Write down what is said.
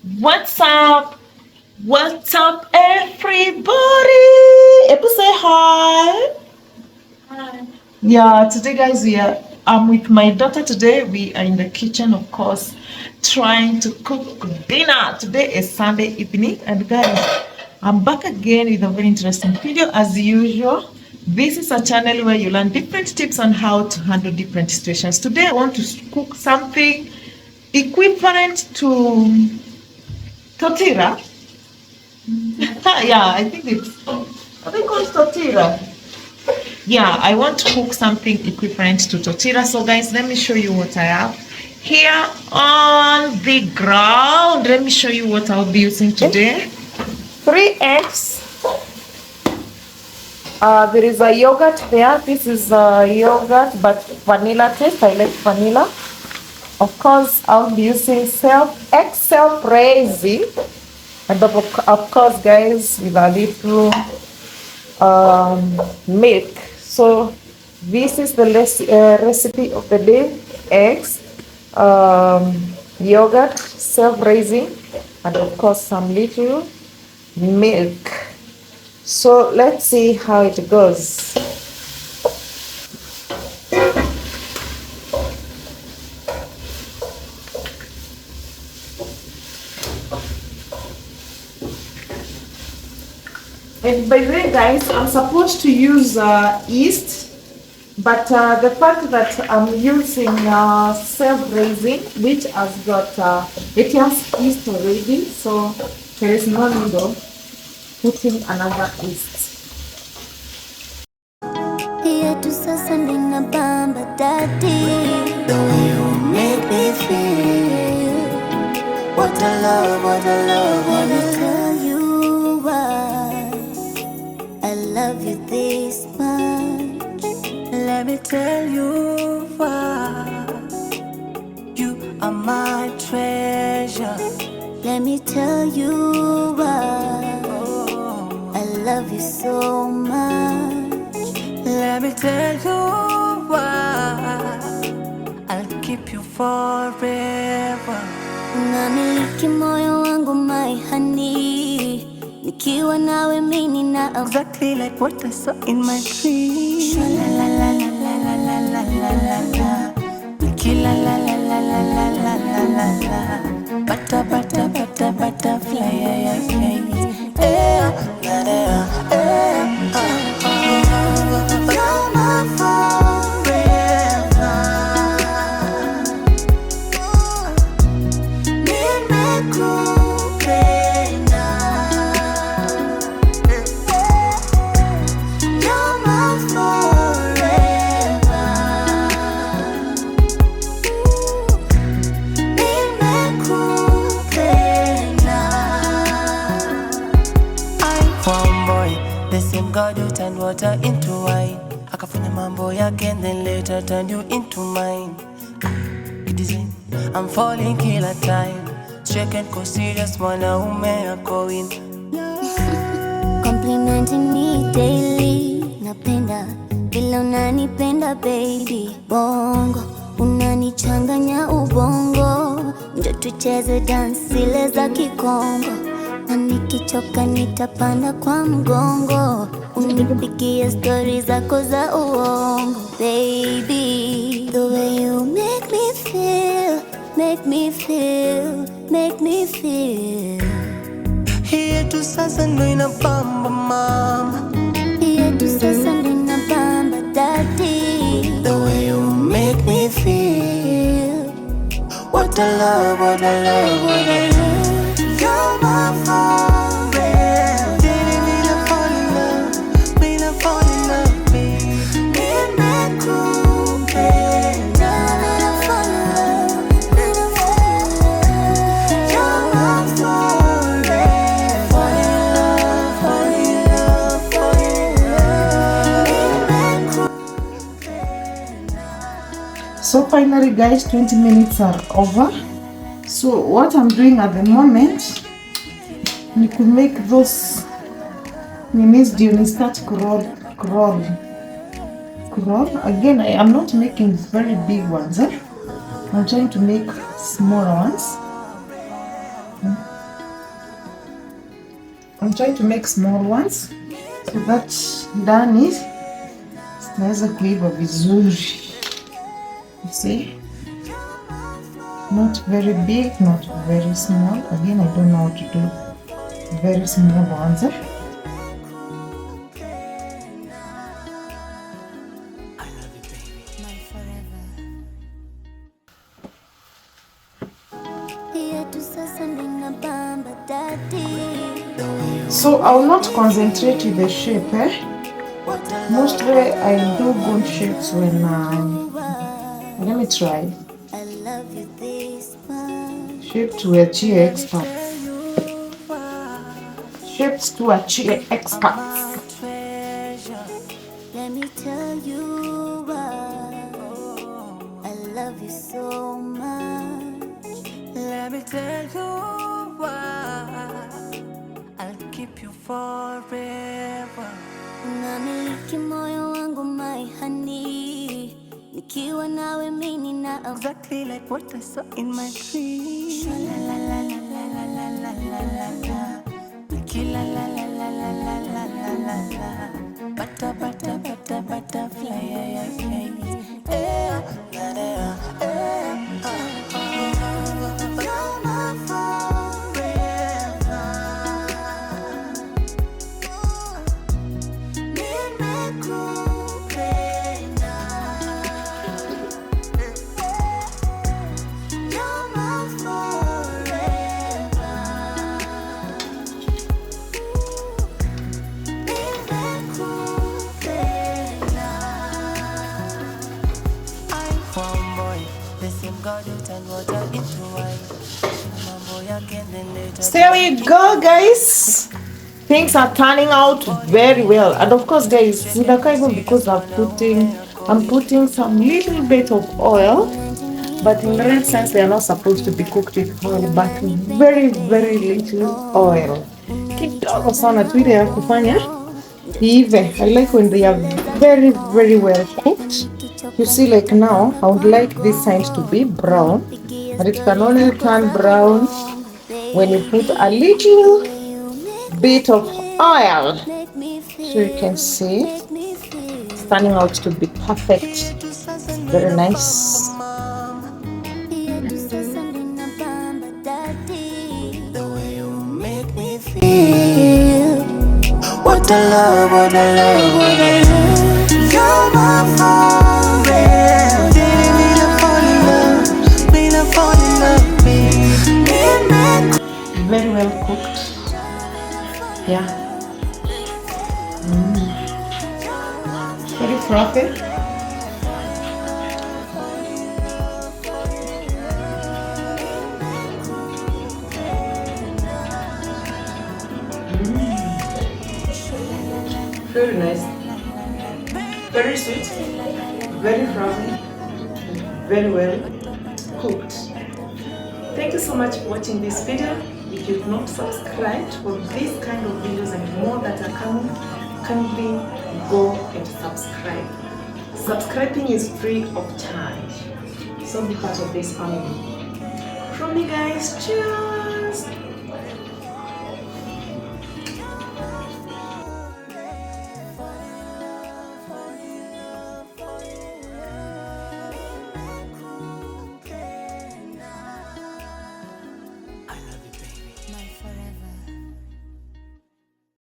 What's up? What's up, everybody? Ebu say hi. Hi. Yeah, today, guys, I'm with my daughter. Today, we are in the kitchen, of course, trying to cook dinner. Today is Sunday evening, and guys, I'm back again with a very interesting video as usual. This is a channel where you learn different tips on how to handle different situations. Today, I want to cook something equivalent to tortilla. Yeah, I think it's, what they call tortilla. Yeah, I want to cook something equivalent to tortilla. So guys, let me show you what I have here on the ground. Let me show you what I'll be using today. 3 eggs. There is a yogurt there. This is yogurt but vanilla taste. I like vanilla. Of course, I'll be using egg self-raising. And of course, guys, with a little milk. So this is the recipe of the day: eggs, yogurt, self-raising, and of course some little milk. So let's see how it goes. And by the way, guys, I'm supposed to use yeast, but the fact that I'm using self-raising, which has got it has yeast already, so there is no need of putting another yeast. The way you make me feel, what a love, what a love, what a tell you why I love you this much. Let me tell you why you are my treasure. Let me tell you why I love you so much. Let me tell you why I'll keep you forever. Unamiliki moyo wangu my honey, nikiwa nawe mimi na exactly like what I saw in my dream. La la la la la la la la la la. Nikila la la la la la la la la la. Bata bata bata butterfly, yeah yeah yeah. Yeah, yeah, yeah. You're my forever. Nimekupenda. You're my forever. Nimekupenda. I'm one boy, the same God who turned water into wine. Akafanya mambo yake and then later turned you into mine. I'm falling kila time. Check and go serious, mwanaume ako in. Complimenting me daily. Napenda bila unanipenda baby. Bongo unanichanganya ubongo. Njo tucheze dance zile za Kikongo. Na nikichoka nitapanda kwa mgongo. Unipigie story zako za uongo baby. The way you make me feel, make me feel, make me feel. Hii tu sasa ndo inabamba mama. Hii tu sasa ndo inabamba daddy. The way you make me feel, what a love, what a love, what a love. You're my forever. Didn't mean to fall in love, mean to fall in love, baby. Nimekupenda. You're my forever. Fall in love, fall in love, fall in love. So finally, guys, 20 minutes are over. So what I'm doing at the moment, you could make those minis during start crawl. Again, I am not making very big ones. I'm trying to make smaller ones. I'm trying to make small ones so that ndani zinaweza kuiva vizuri. You see? Not very big, not very small. Again, I don't know how to do very small ones. So I will not concentrate with the shape. Mostly I do good shapes when let me try. Shape tuachie experts. Shapes tuachie experts. Let me tell you why I love you so much. Let me tell you why I'll keep you forever. Unamiliki moyo wangu my honey, nikiwa nawe mimi na exactly like what I saw in my dream. La la la la la la la la la la. Nikila la la la la la la la la la. Butter butter butter butterfly, yeah yeah yeah. You're my forever. Nimekupenda. You're my forever. Nimekupenda. I'm one boy. The same God who turned water into wine. Mambo yake then So there we go, guys. Things are turning out very well, and of course, guys, zinakaa even because I'm putting some little bit of oil, but in real sense they are not supposed to be cooked with oil, but very very little oil, kidogo sana tu ile ya kufanya iive. I like when they are very very well cooked. You see, like now I would like this side to be brown, but it can only turn brown when you put a little bit of oil. So you can see it's turning out to be perfect. Very nice. the way you make me feel. What a love, what a love, what a love. You're my forever. Didn't mean to fall in love, mean to fall in love, baby. Very well cooked. Yeah. Very frothy. Very nice. Very sweet. Very frothy. Very well cooked. Thank you so much for watching this video. If you've not subscribed for this kind of videos and more that are coming, kindly go and subscribe. Subscribing is free of charge. So be part of this family. From me, guys, cheers! My forever.